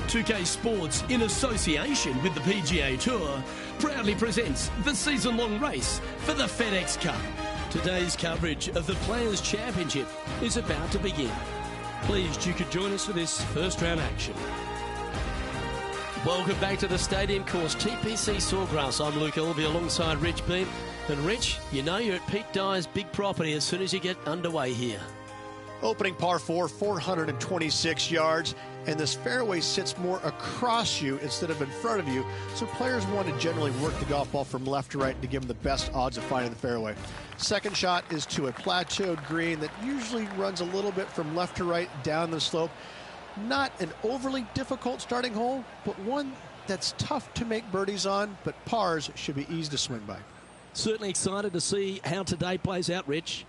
2K Sports, in association with the PGA Tour, proudly presents the season-long race for the FedEx Cup. Today's coverage of the Players' Championship is about to begin. Pleased you could join us for this first round action. Welcome back to the Stadium Course, TPC Sawgrass. I'm Luke Elvey alongside Rich Beam. And Rich, you know you're at Pete Dye's big property as soon as you get underway here. Opening par 4, 426 yards, and this fairway sits more across you instead of in front of you, so players want to generally work the golf ball from left to right to give them the best odds of finding the fairway. Second shot is to a plateaued green that usually runs a little bit from left to right down the slope. Not an overly difficult starting hole, but one that's tough to make birdies on, but pars should be easy to swing by. Certainly excited to see how today plays out, Rich.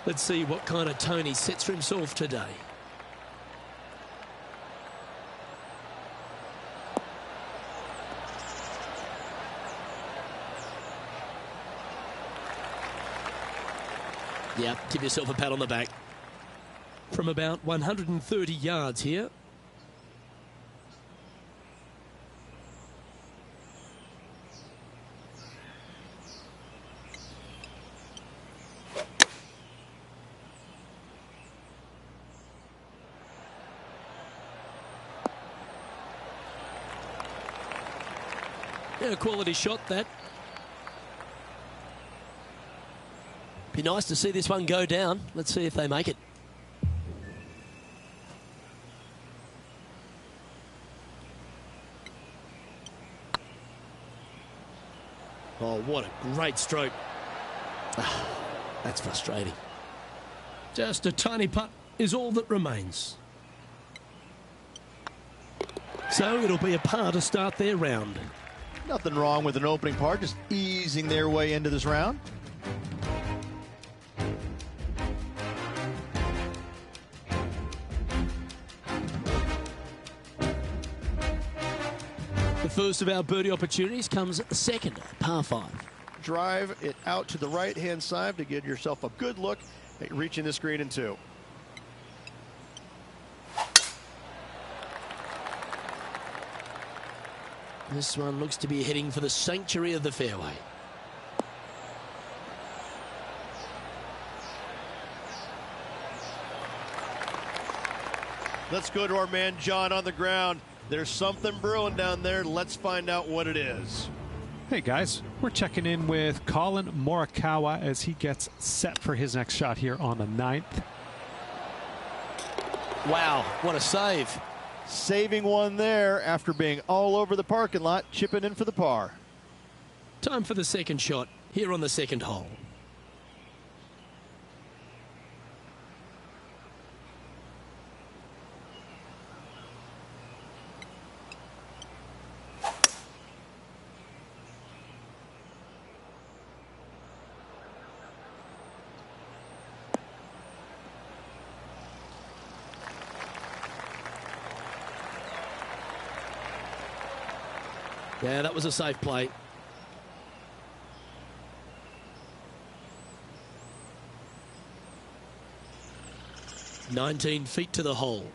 Let's see what kind of tone he sets for himself today. Yeah, give yourself a pat on the back. From about 130 yards here. Yeah, a quality shot, that. Be nice to see this one go down. Let's see if they make it. Oh, what a great stroke. That's frustrating. Just a tiny putt is all that remains. So it'll be a par to start their round. Nothing wrong with an opening par, just easing their way into this round. The first of our birdie opportunities comes second, par 5. Drive it out to the right-hand side to give yourself a good look at reaching this green in 2. This one looks to be heading for the sanctuary of the fairway. Let's go to our man John on the ground. There's something brewing down there. Let's find out what it is. Hey guys, we're checking in with Colin Morikawa as he gets set for his next shot here on the 9th. Wow, what a save. Saving one there after being all over the parking lot, chipping in for the par. Time for the second shot here on the second hole. Yeah, that was a safe play. "19 feet to the hole."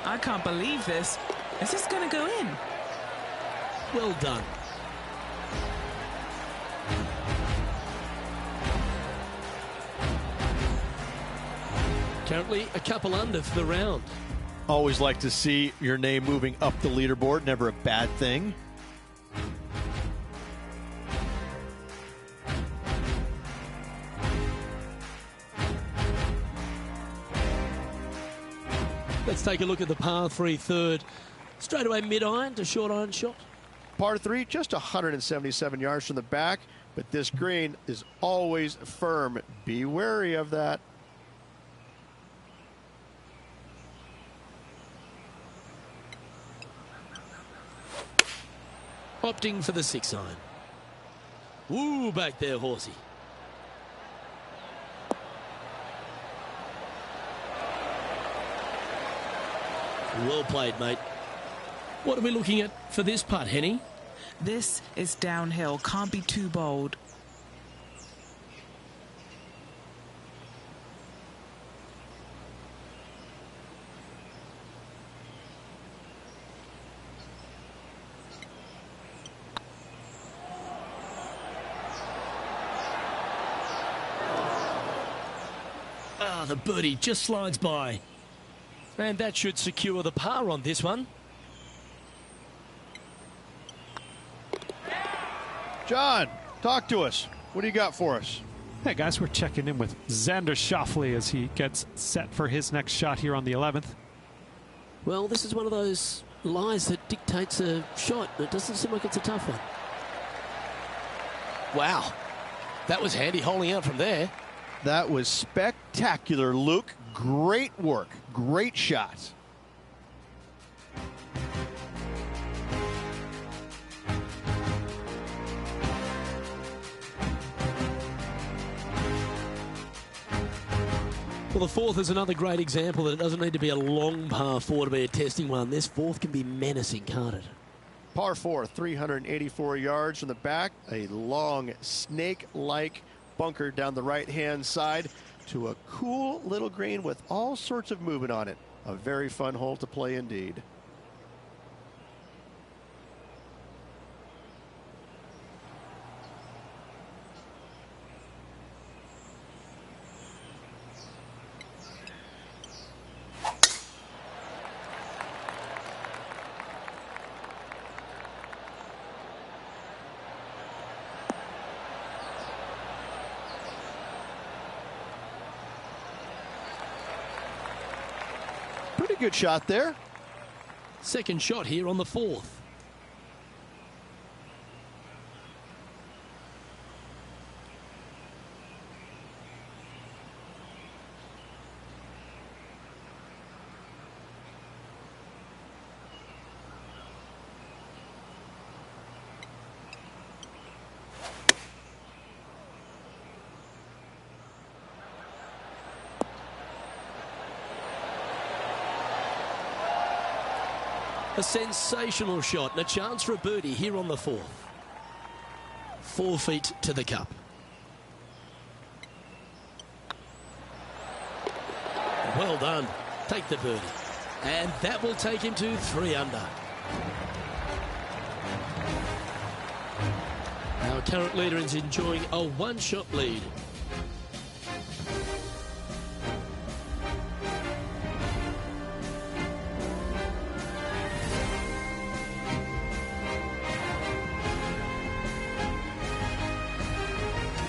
I can't believe this. Is this going to go in? Well done. Currently a couple under for the round. Always like to see your name moving up the leaderboard. Never a bad thing. Let's take a look at the par 3 third. Straight away mid-iron to short iron shot. Par 3, just 177 yards from the back, but this green is always firm. Be wary of that. Opting for the 6-iron. Woo, back there, horsey. Well played, mate. What are we looking at for this putt, Henny? This is downhill. Can't be too bold. The birdie just slides by. And that should secure the par on this one. John, talk to us. What do you got for us? Hey guys, we're checking in with Xander Schauffele as he gets set for his next shot here on the 11th. Well, this is one of those lies that dictates a shot. It doesn't seem like it's a tough one. Wow. That was handy holding out from there. That was spectacular, Luke. Great work. Great shot. Well, the fourth is another great example that it doesn't need to be a long par 4 to be a testing one. This fourth can be menacing, can't it? Par 4, 384 yards from the back. A long, snake-like bunker down the right-hand side to a cool little green with all sorts of movement on it. A very fun hole to play indeed. Pretty good shot there. Second shot here on the fourth. A sensational shot and a chance for a birdie here on the fourth. 4 feet to the cup. Well done. Take the birdie. And that will take him to 3 under. Our current leader is enjoying a one-shot lead.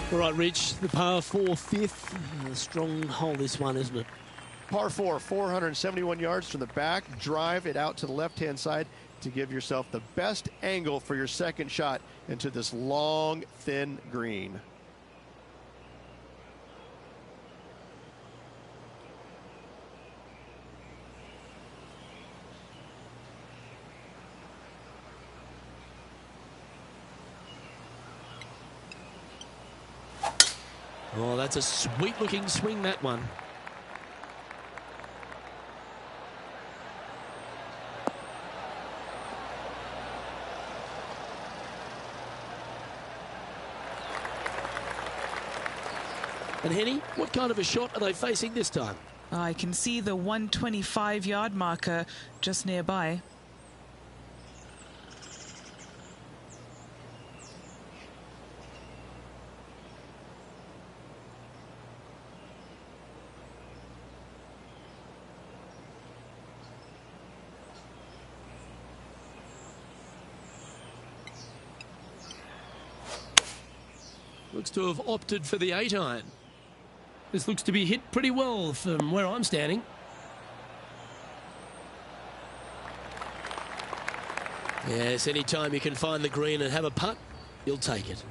All right, Rich, the par 4 fifth. A strong hole, this one, isn't it? Par 4, 471 yards from the back. Drive it out to the left-hand side to give yourself the best angle for your second shot into this long, thin green. Oh, that's a sweet-looking swing, that one. And Henny, what kind of a shot are they facing this time? I can see the 125-yard marker just nearby. Looks to have opted for the 8-iron. This looks to be hit pretty well from where I'm standing. Yes, any time you can find the green and have a putt, you'll take it.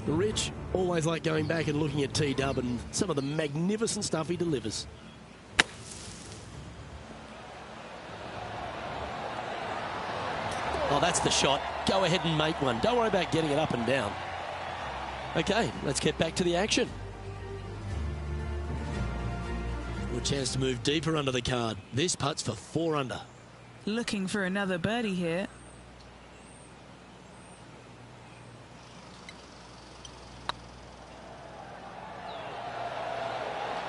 Rich, always like going back and looking at T-Dub and some of the magnificent stuff he delivers. Oh, that's the shot. Go ahead and make one. Don't worry about getting it up and down. Okay, let's get back to the action. a chance to move deeper under the card. This putt's for 4 under. Looking for another birdie here.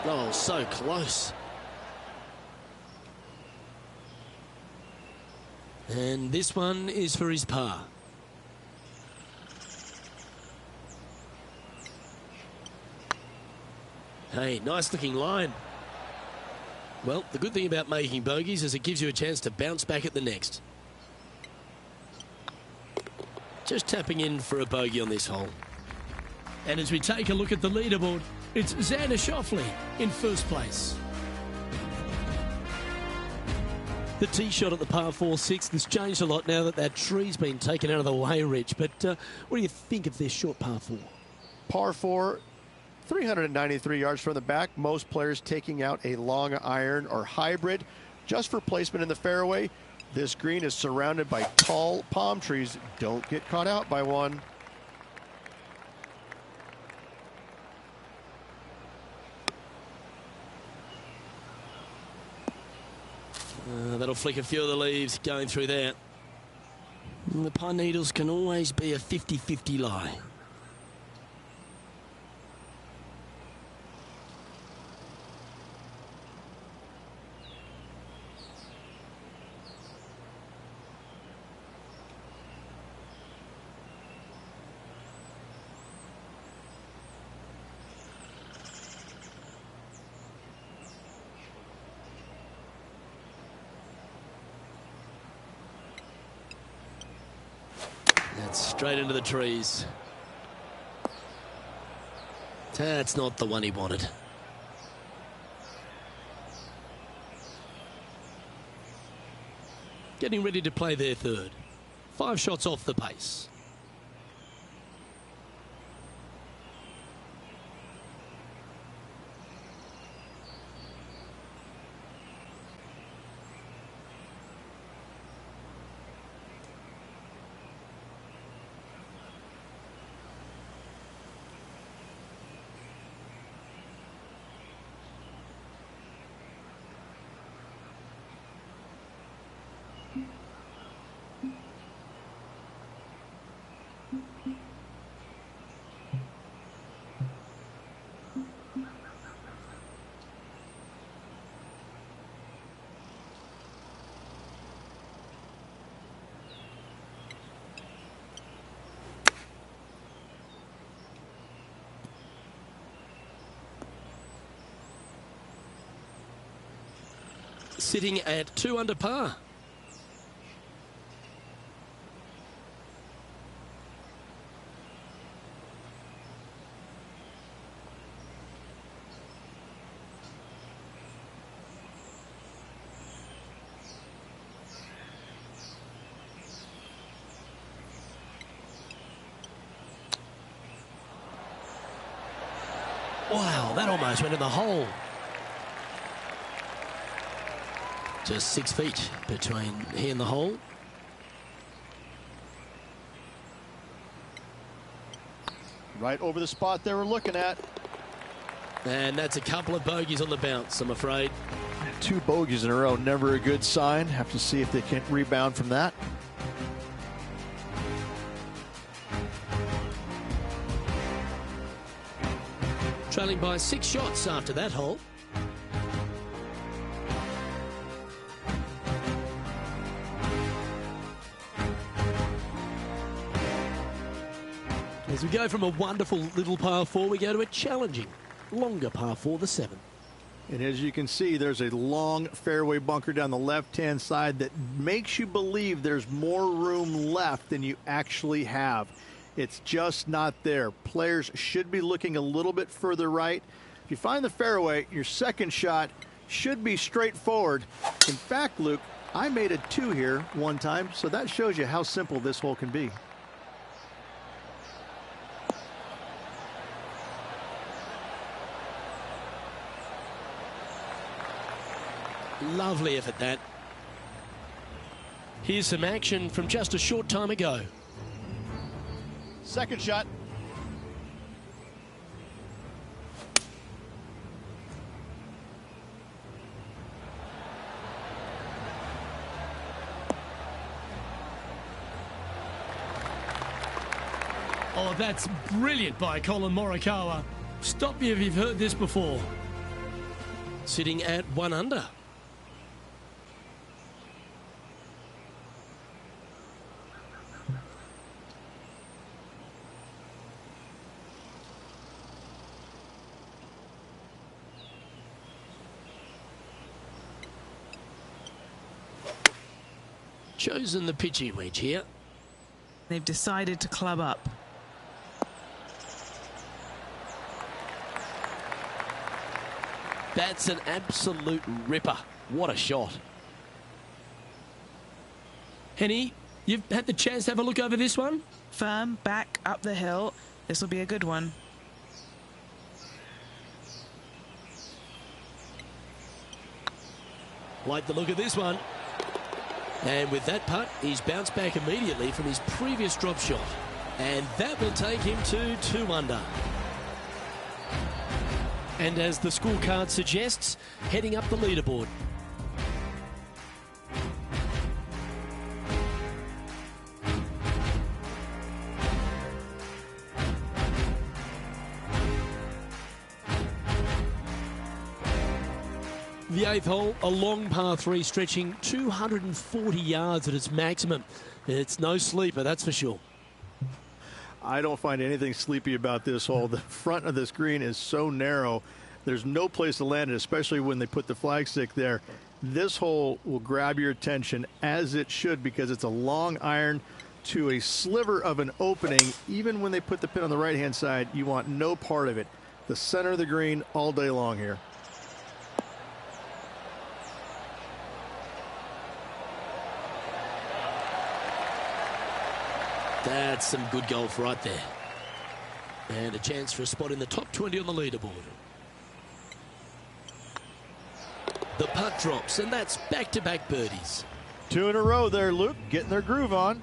Oh, so close. And this one is for his par. Hey, nice looking line. Well, the good thing about making bogeys is it gives you a chance to bounce back at the next. Just tapping in for a bogey on this hole. And as we take a look at the leaderboard, it's Xander Schauffele in first place. The tee shot at the par 4-6 has changed a lot now that that tree's been taken out of the way, Rich. But what do you think of this short par 4? Par 4, 393 yards from the back. Most players taking out a long iron or hybrid just for placement in the fairway. This green is surrounded by tall palm trees. Don't get caught out by one. That'll flick a few of the leaves going through there. And the pine needles can always be a 50-50 lie. Straight into the trees. That's not the one he wanted. Getting ready to play their third. 5 shots off the pace. Sitting at 2 under par. Wow, that almost went in the hole. Just 6 feet between he and the hole. Right over the spot they were looking at. And that's a couple of bogeys on the bounce, I'm afraid. 2 bogeys in a row, never a good sign. Have to see if they can rebound from that. Trailing by 6 shots after that hole. As we go from a wonderful little par 4, we go to a challenging, longer par 4, the 7. And as you can see, there's a long fairway bunker down the left-hand side that makes you believe there's more room left than you actually have. It's just not there. Players should be looking a little bit further right. If you find the fairway, your second shot should be straightforward. In fact, Luke, I made a 2 here one time, so that shows you how simple this hole can be. Lovely effort, that. Here's some action from just a short time ago. Second shot. Oh, that's brilliant by Colin Morikawa. Stop you if you've heard this before. Sitting at 1 under. Chosen the pitching wedge here. They've decided to club up. That's an absolute ripper. What a shot. Henny, you've had the chance to have a look over this one? Firm, back, up the hill. This will be a good one. Like the look of this one. And with that putt, he's bounced back immediately from his previous drop shot. And that will take him to 2 under. And as the scorecard suggests, heading up the leaderboard. The 8th hole, a long par 3 stretching 240 yards at its maximum. It's no sleeper, that's for sure. I don't find anything sleepy about this hole. The front of this green is so narrow. There's no place to land it, especially when they put the flagstick there. This hole will grab your attention, as it should, because it's a long iron to a sliver of an opening. Even when they put the pin on the right-hand side, you want no part of it. The center of the green all day long here. That's some good golf right there. And a chance for a spot in the top 20 on the leaderboard. The putt drops, and that's back-to-back birdies. 2 in a row there, Luke, getting their groove on.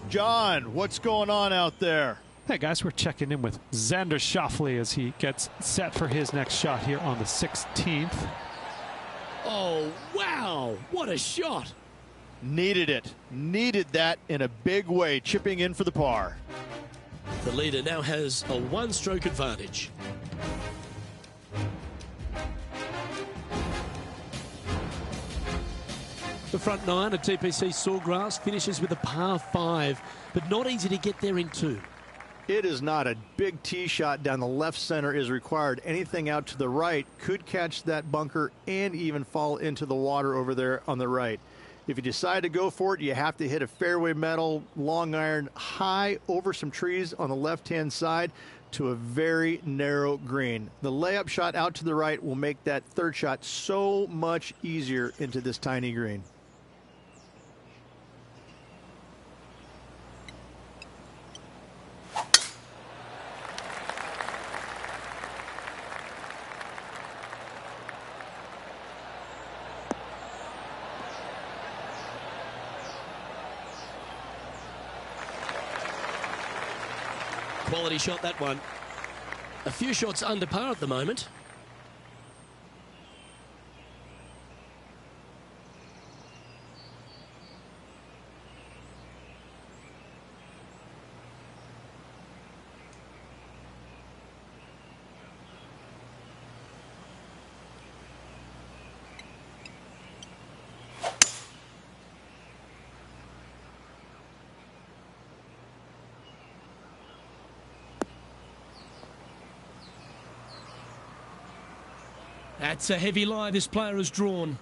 John, what's going on out there? Hey guys, we're checking in with Xander Schauffele as he gets set for his next shot here on the 16th. Oh, wow. What a shot. Needed it. Needed that in a big way, chipping in for the par. The leader now has a 1-stroke advantage. The front 9 at TPC Sawgrass finishes with a par 5, but not easy to get there in 2. It is not. A big tee shot down the left center is required. Anything out to the right could catch that bunker and even fall into the water over there on the right. If you decide to go for it, you have to hit a fairway metal long iron high over some trees on the left-hand side to a very narrow green. The layup shot out to the right will make that third shot so much easier into this tiny green. Quality shot, that one. A few shots under par at the moment. That's a heavy lie this player has drawn.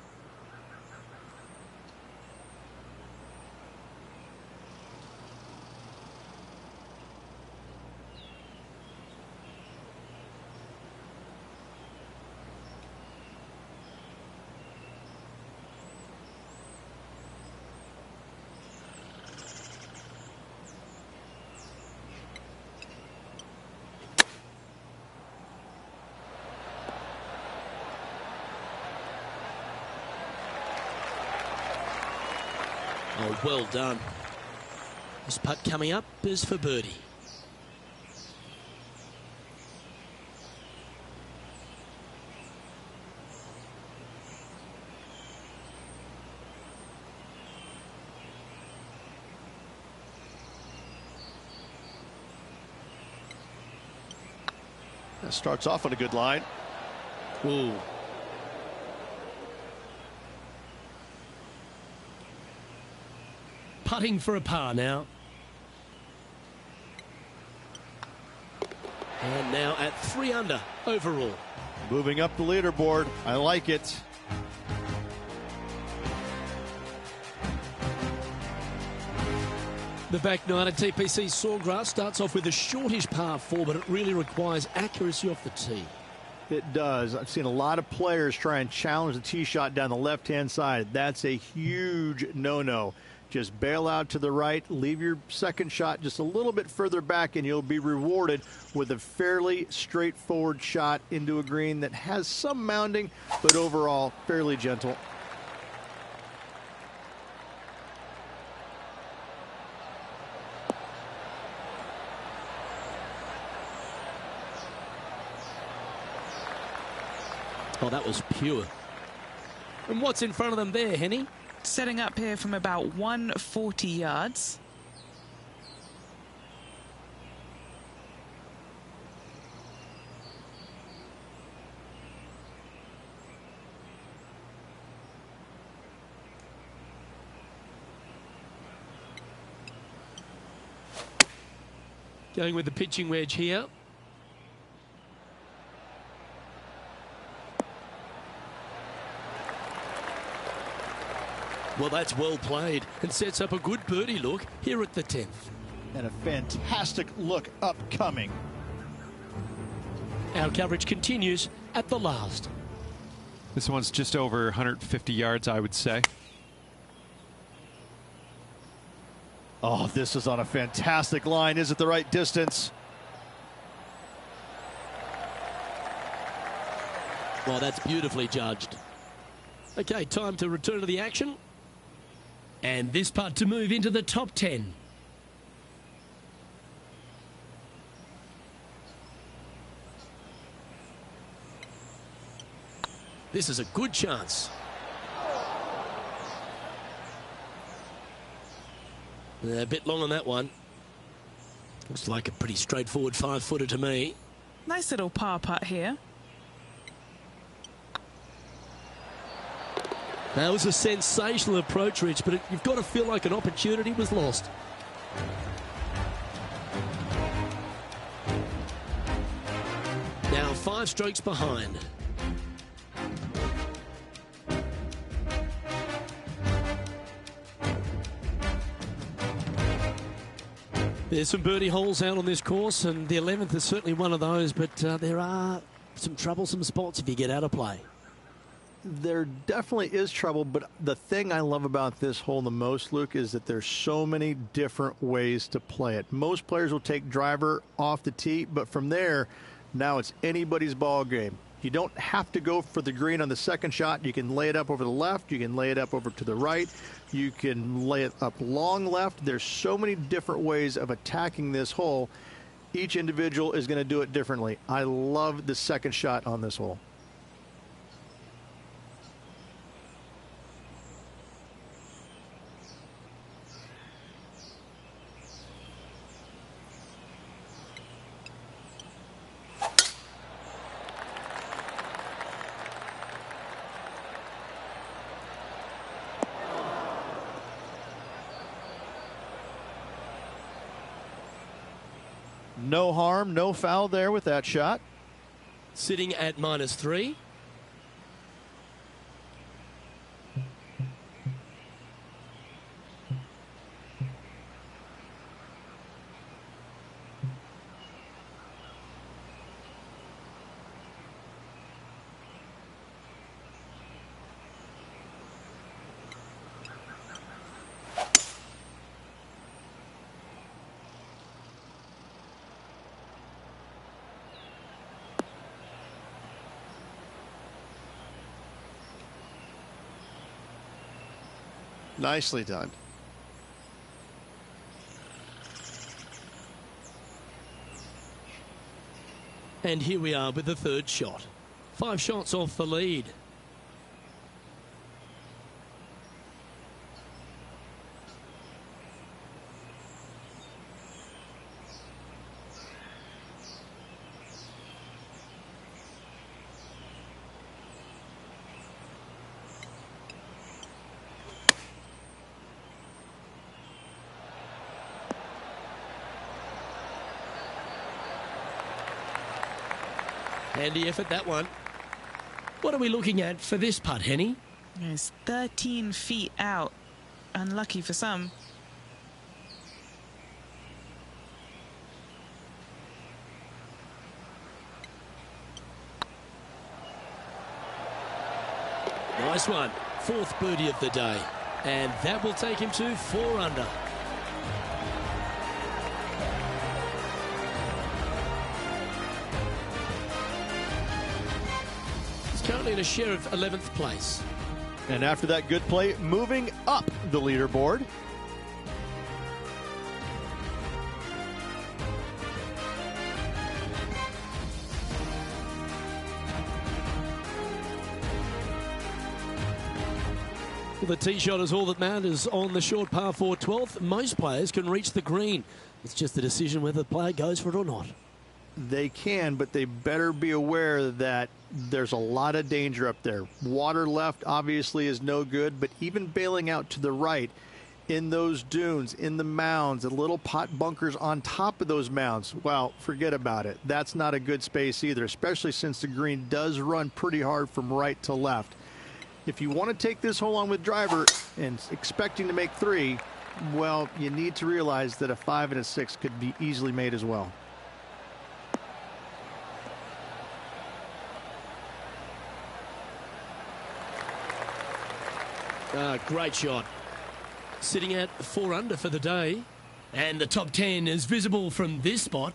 Oh, well done. This putt coming up is for birdie. That starts off on a good line. Ooh. Putting for a par now. And now at 3 under overall. Moving up the leaderboard. I like it. The back nine at TPC Sawgrass starts off with a shortish par 4, but it really requires accuracy off the tee. It does. I've seen a lot of players try and challenge the tee shot down the left-hand side. That's a huge no-no. Just bail out to the right, leave your second shot just a little bit further back, and you'll be rewarded with a fairly straightforward shot into a green that has some mounding, but overall fairly gentle. Oh, that was pure. And what's in front of them there, Henny? Setting up here from about 140 yards. Going with the pitching wedge here. Well, that's well played and sets up a good birdie look here at the 10th. And a fantastic look upcoming. Our coverage continues at the last. This one's just over 150 yards, I would say. Oh, this is on a fantastic line. Is it the right distance? Well, that's beautifully judged. Okay, time to return to the action. And this putt to move into the top 10. This is a good chance. A bit long on that one. Looks like a pretty straightforward 5-footer to me. Nice little par putt here. That was a sensational approach, Rich, but you've got to feel like an opportunity was lost. Now 5 strokes behind. There's some birdie holes out on this course, and the 11th is certainly one of those, but there are some troublesome spots if you get out of play. There definitely is trouble, but the thing I love about this hole the most, Luke, is that there's so many different ways to play it. Most players will take driver off the tee, but from there, now it's anybody's ball game. You don't have to go for the green on the second shot. You can lay it up over the left. You can lay it up over to the right. You can lay it up long left. There's so many different ways of attacking this hole. Each individual is going to do it differently. I love the second shot on this hole. No harm, no foul there with that shot. Sitting at -3. Nicely done. And here we are with the third shot. 5 shots off the lead. Handy effort, that one. What are we looking at for this putt, Henny? It's 13 feet out. Unlucky for some. Nice one. Fourth birdie of the day. And that will take him to 4 under. He's currently in a share of 11th place. And after that good play, moving up the leaderboard. Well, the tee shot is all that matters on the short par 4 12th. Most players can reach the green. It's just a decision whether the player goes for it or not. They can, but they better be aware that there's a lot of danger up there. Water left obviously is no good, but even bailing out to the right in those dunes, in the mounds, and little pot bunkers on top of those mounds, well, forget about it. That's not a good space either, especially since the green does run pretty hard from right to left. If you want to take this hole on with driver and expecting to make 3, well, you need to realize that a 5 and a 6 could be easily made as well. Great shot. Sitting at 4 under for the day. And the top 10 is visible from this spot.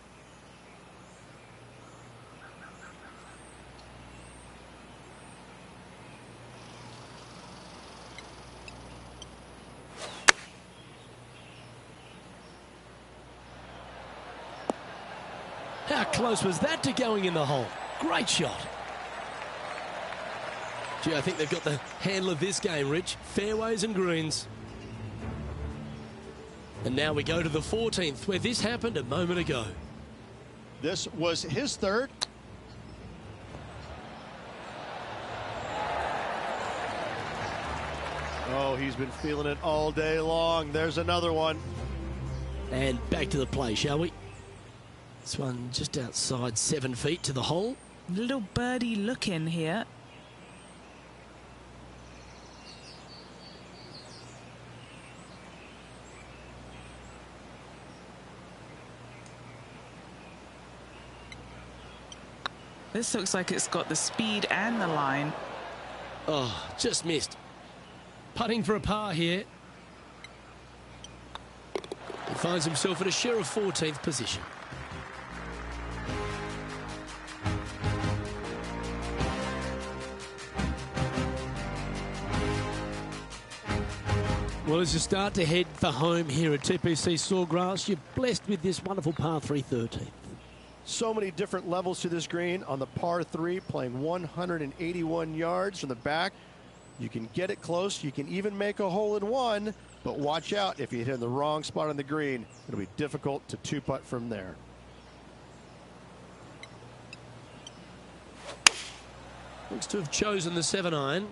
How close was that to going in the hole? Great shot. Gee, I think they've got the handle of this game, Rich. Fairways and greens. And now we go to the 14th, where this happened a moment ago. This was his 3rd. Oh, he's been feeling it all day long. There's another one. And back to the play, shall we? This one just outside 7 feet to the hole. Little birdie look in here. This looks like it's got the speed and the line. Oh, just missed. Putting for a par here. He finds himself at a share of 14th position. Well, as you start to head for home here at TPC Sawgrass, you're blessed with this wonderful par 3 13th. So many different levels to this green. On the par 3, playing 181 yards from the back. You can get it close. You can even make a hole in one. But watch out, if you hit in the wrong spot on the green, it'll be difficult to 2-putt from there. Looks to have chosen the 7-iron.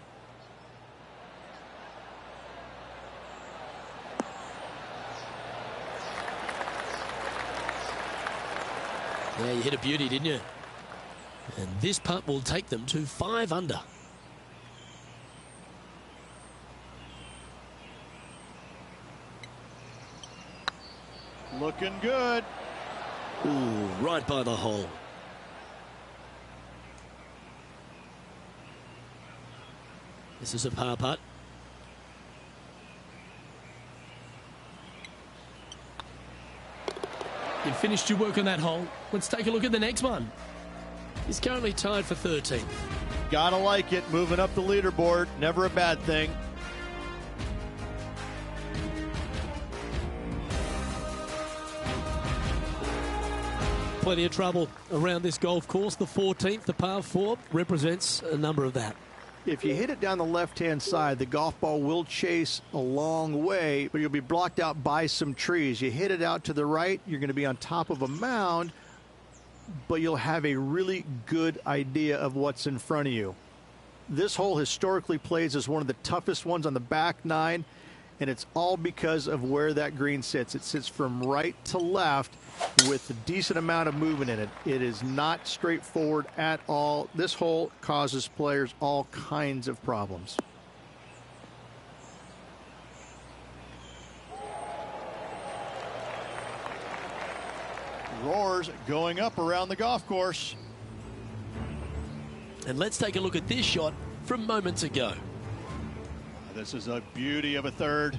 Yeah, you hit a beauty, didn't you? And this putt will take them to 5 under. Looking good. Ooh, right by the hole. This is a par putt. You've finished your work on that hole. Let's take a look at the next one. He's currently tied for 13th. Gotta like it. Moving up the leaderboard. Never a bad thing. Plenty of trouble around this golf course. The 14th, the par 4, represents a number of that. If you hit it down the left-hand side, the golf ball will chase a long way, but you'll be blocked out by some trees. You hit it out to the right, you're going to be on top of a mound, but you'll have a really good idea of what's in front of you. This hole historically plays as one of the toughest ones on the back 9, and it's all because of where that green sits. It sits from right to left with a decent amount of movement in it. It is not straightforward at all. This hole causes players all kinds of problems. Roars going up around the golf course. And let's take a look at this shot from moments ago. This is a beauty of a third.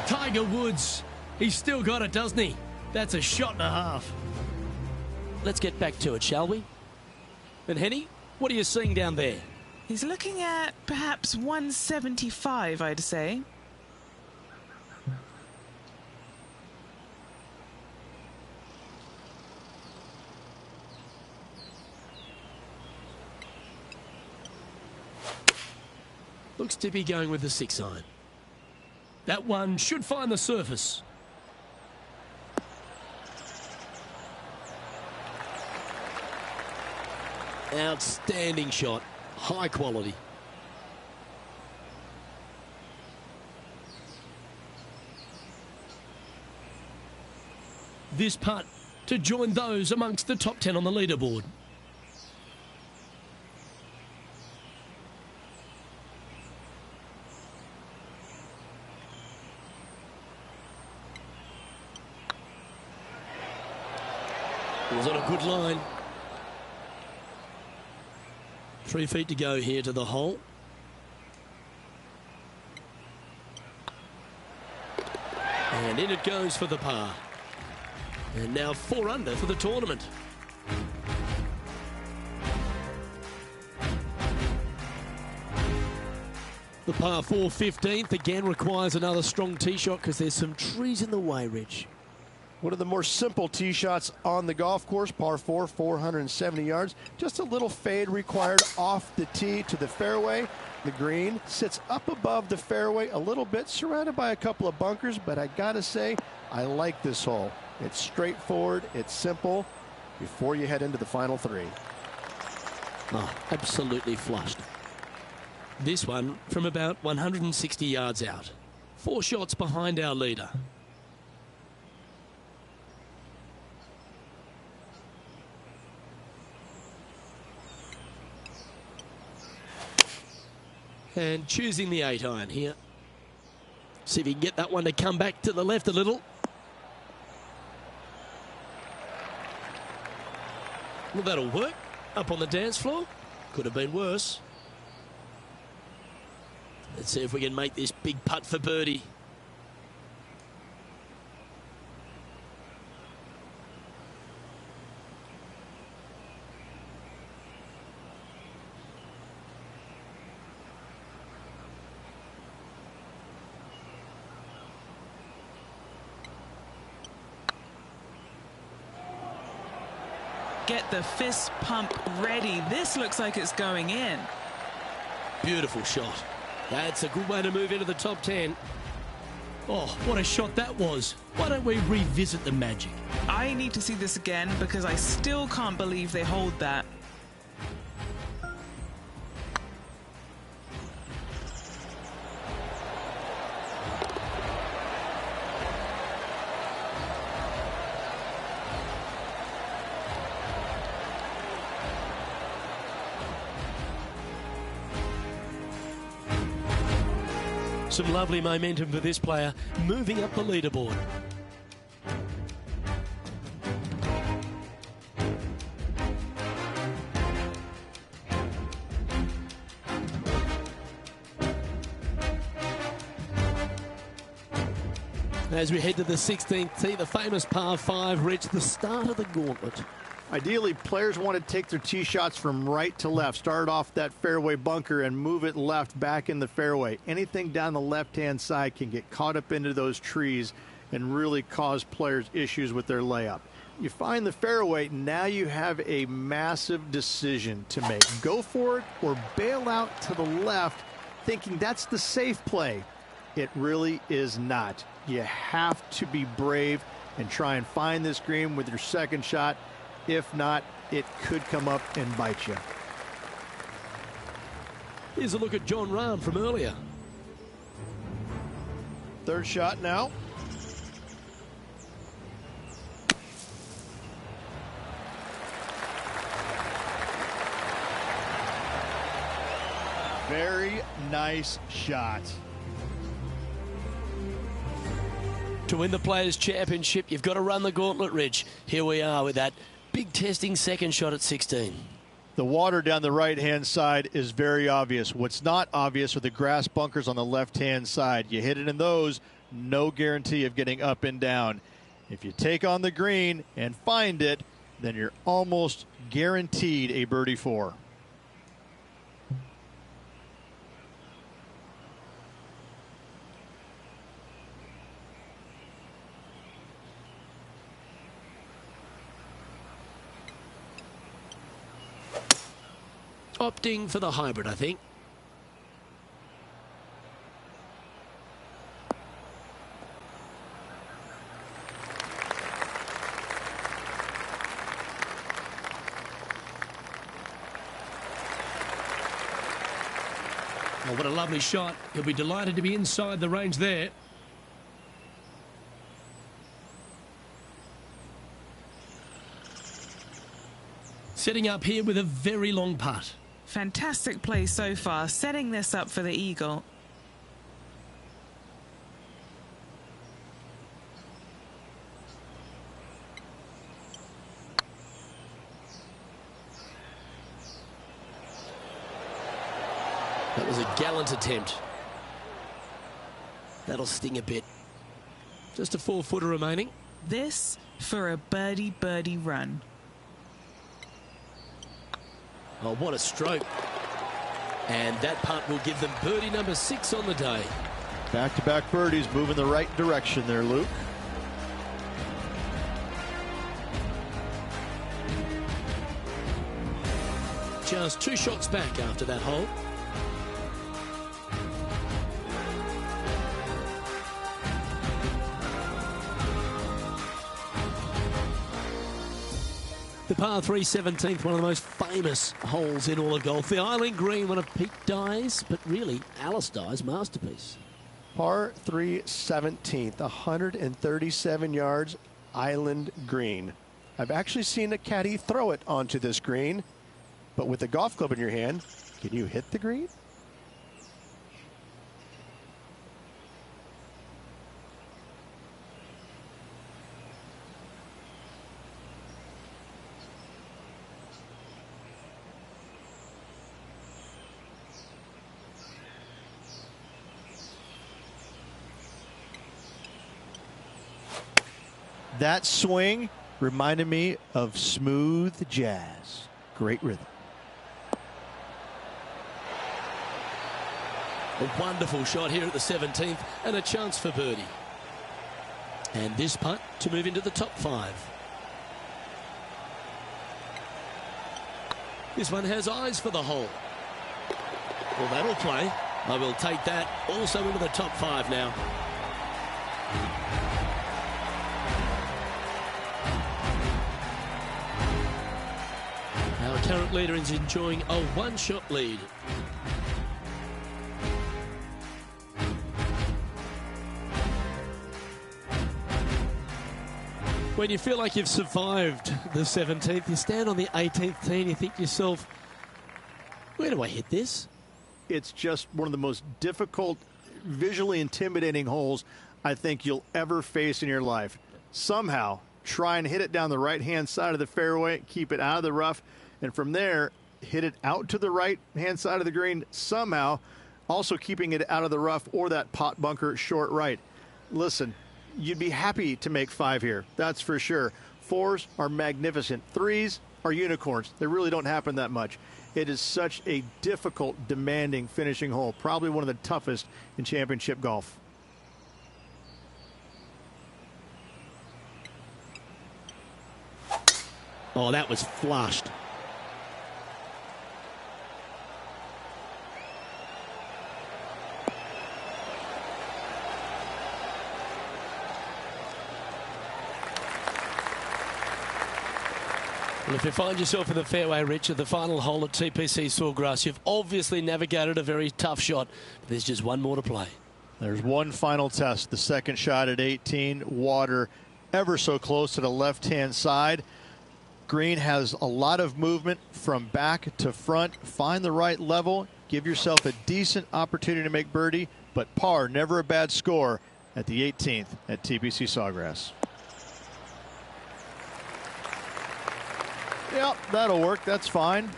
Tiger Woods, he's still got it, doesn't he? That's a shot and a half. Let's get back to it, shall we? And Henny, what are you seeing down there? He's looking at perhaps 175, I'd say. Looks to be going with the 6-iron. That one should find the surface. Outstanding shot. High quality. This putt to join those amongst the top 10 on the leaderboard. It was on a good line. 3 feet to go here to the hole. And in it goes for the par. And now 4 under for the tournament. The par 4 15th again requires another strong tee shot because there's some trees in the way, Rich. One of the more simple tee shots on the golf course, par 4, 470 yards. Just a little fade required off the tee to the fairway. The green sits up above the fairway a little bit, surrounded by a couple of bunkers, but I gotta say, I like this hole. It's straightforward, it's simple, before you head into the final 3. Oh, absolutely flushed. This one from about 160 yards out. 4 shots behind our leader. And choosing the 8-iron here. See if he can get that one to come back to the left a little. Well, that'll work. Up on the dance floor. Could have been worse. Let's see if we can make this big putt for birdie. Get the fist pump ready. This looks like it's going in. Beautiful shot. That's a good way to move into the top 10. Oh, what a shot that was. Why don't we revisit the magic? I need to see this again because I still can't believe they hold that. Some lovely momentum for this player, moving up the leaderboard. As we head to the 16th tee, the famous par 5, Rich, the start of the gauntlet. Ideally, players want to take their tee shots from right to left. Start off that fairway bunker and move it left back in the fairway. Anything down the left-hand side can get caught up into those trees and really cause players issues with their layup. You find the fairway, now you have a massive decision to make. Go for it or bail out to the left, thinking that's the safe play. It really is not. You have to be brave and try and find this green with your second shot. If not, it could come up and bite you. Here's a look at John Rahm from earlier. Third shot now. Very nice shot. To win the Players' Championship, you've got to run the gauntlet, Rich. Here we are with that big testing second shot at 16. The water down the right-hand side is very obvious. What's not obvious are the grass bunkers on the left-hand side. You hit it in those, no guarantee of getting up and down. If you take on the green and find it, then you're almost guaranteed a birdie 4. Opting for the hybrid, I think. Oh, what a lovely shot. He'll be delighted to be inside the range there. Setting up here with a very long putt. Fantastic play so far, setting this up for the eagle. That was a gallant attempt. That'll sting a bit. Just a 4-footer remaining. This for a birdie run. Oh, what a stroke. And that putt will give them birdie number 6 on the day. Back-to-back birdies, moving the right direction there, Luke. Just 2 shots back after that hole. The par 3 17th, one of the most famous holes in all of golf. The Island Green, one of Pete Dye's, but really Alice Dye's masterpiece. Par 3 17th, 137 yards, Island Green. I've actually seen a caddy throw it onto this green, but with a golf club in your hand, can you hit the green? That swing reminded me of smooth jazz. Great rhythm. A wonderful shot here at the 17th and a chance for birdie. And this putt to move into the top 5. This one has eyes for the hole. Well, that'll play. I will take that also into the top 5 now. Our current leader is enjoying a 1-shot lead. When you feel like you've survived the 17th, you stand on the 18th tee and you think to yourself, where do I hit this? It's just one of the most difficult, visually intimidating holes I think you'll ever face in your life. Somehow, try and hit it down the right-hand side of the fairway, keep it out of the rough, and from there, hit it out to the right-hand side of the green somehow, also keeping it out of the rough or that pot bunker short right. Listen, you'd be happy to make 5 here, that's for sure. 4s are magnificent. 3s are unicorns. They really don't happen that much. It is such a difficult, demanding finishing hole, probably one of the toughest in championship golf. Oh, that was flushed. Well, if you find yourself in the fairway, Rich, at the final hole at TPC Sawgrass, you've obviously navigated a very tough shot. But there's just one more to play. There's one final test. The second shot at 18. Water ever so close to the left-hand side. Green has a lot of movement from back to front. Find the right level. Give yourself a decent opportunity to make birdie. But par, never a bad score at the 18th at TPC Sawgrass. Yep, that'll work. That's fine.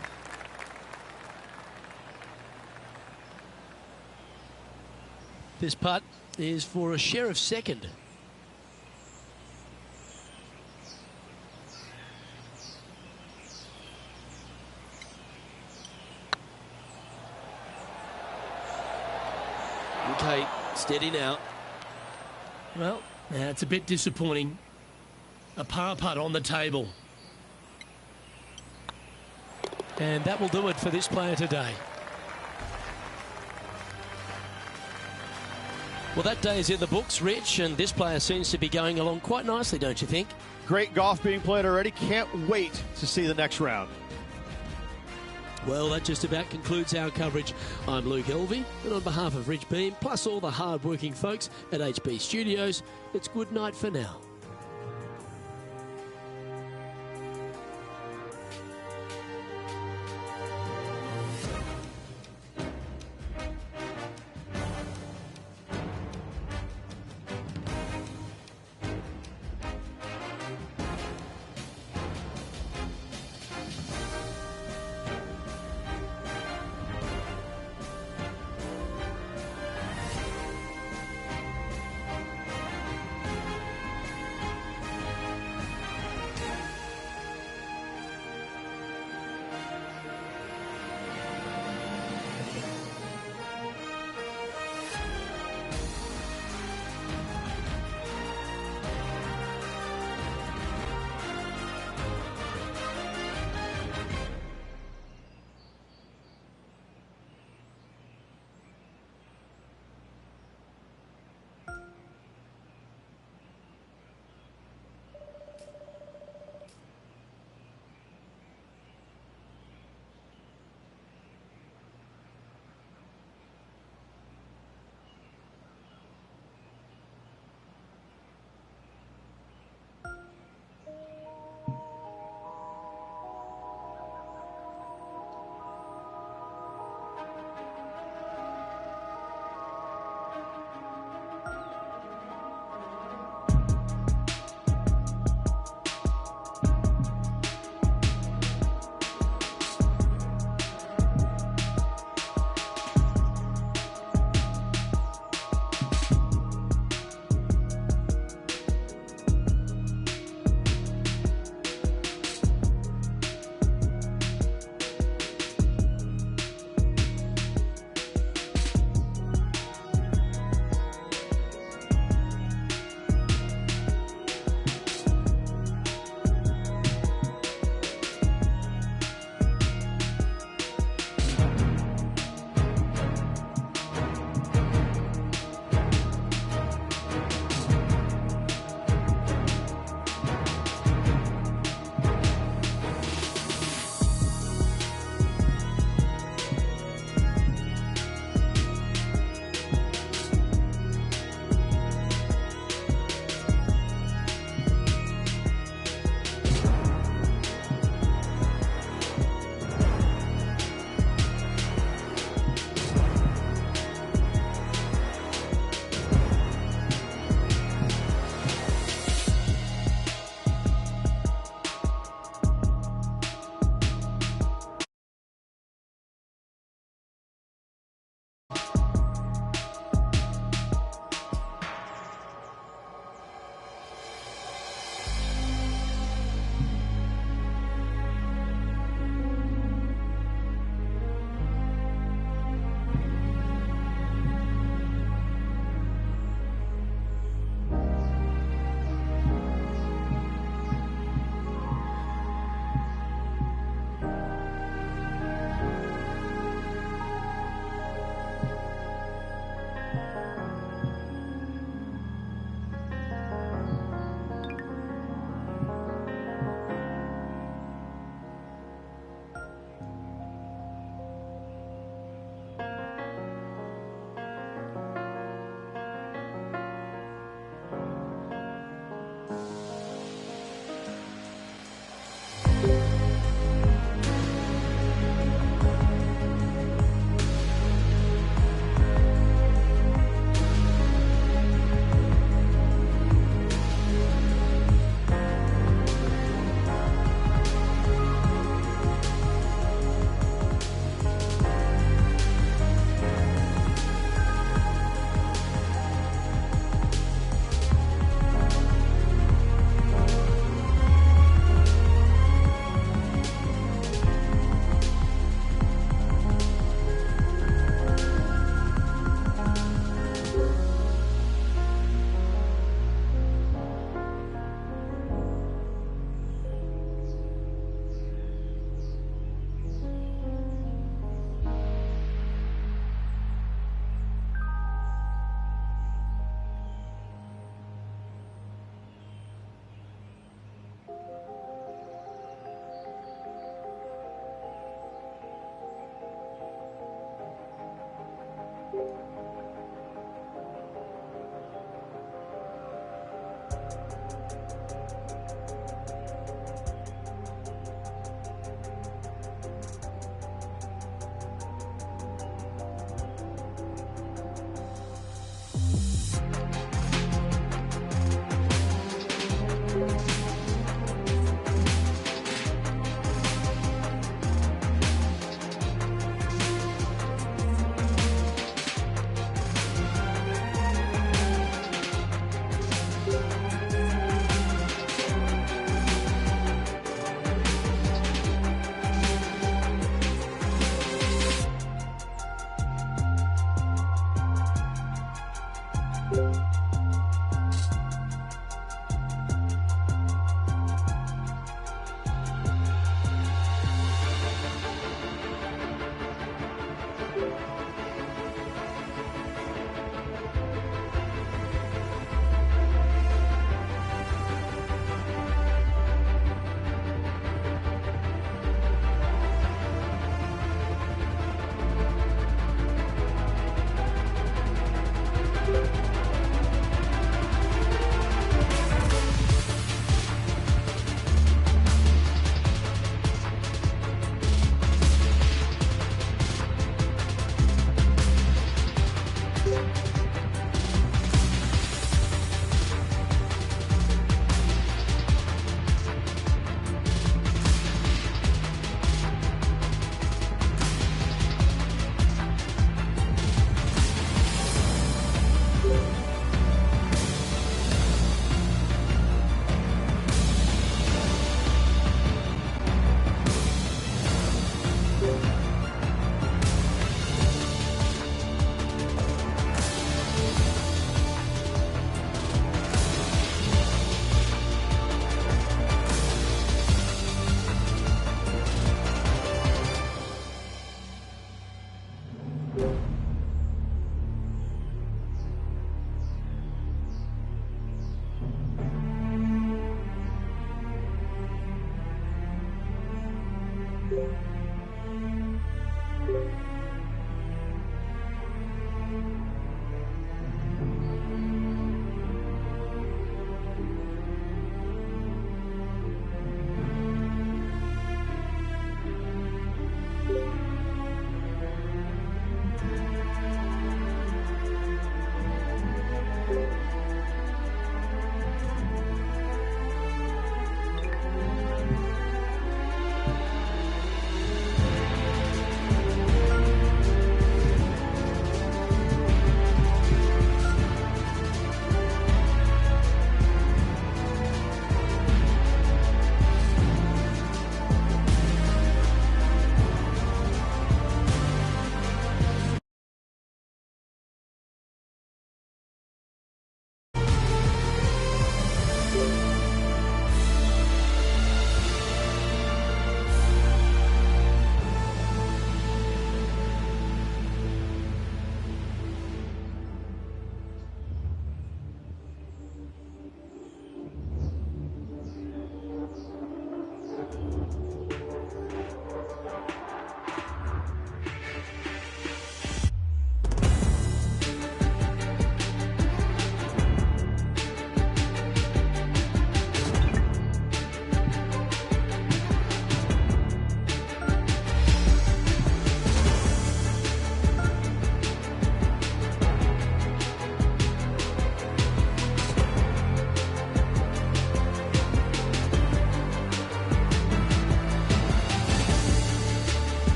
This putt is for a share of second. Okay, steady now. Well, that's a bit disappointing. A par putt on the table. And that will do it for this player today. Well, that day is in the books, Rich, and this player seems to be going along quite nicely, don't you think? Great golf being played already. Can't wait to see the next round. Well, that just about concludes our coverage. I'm Luke Elvey, and on behalf of Rich Beam, plus all the hard-working folks at HB Studios, it's good night for now.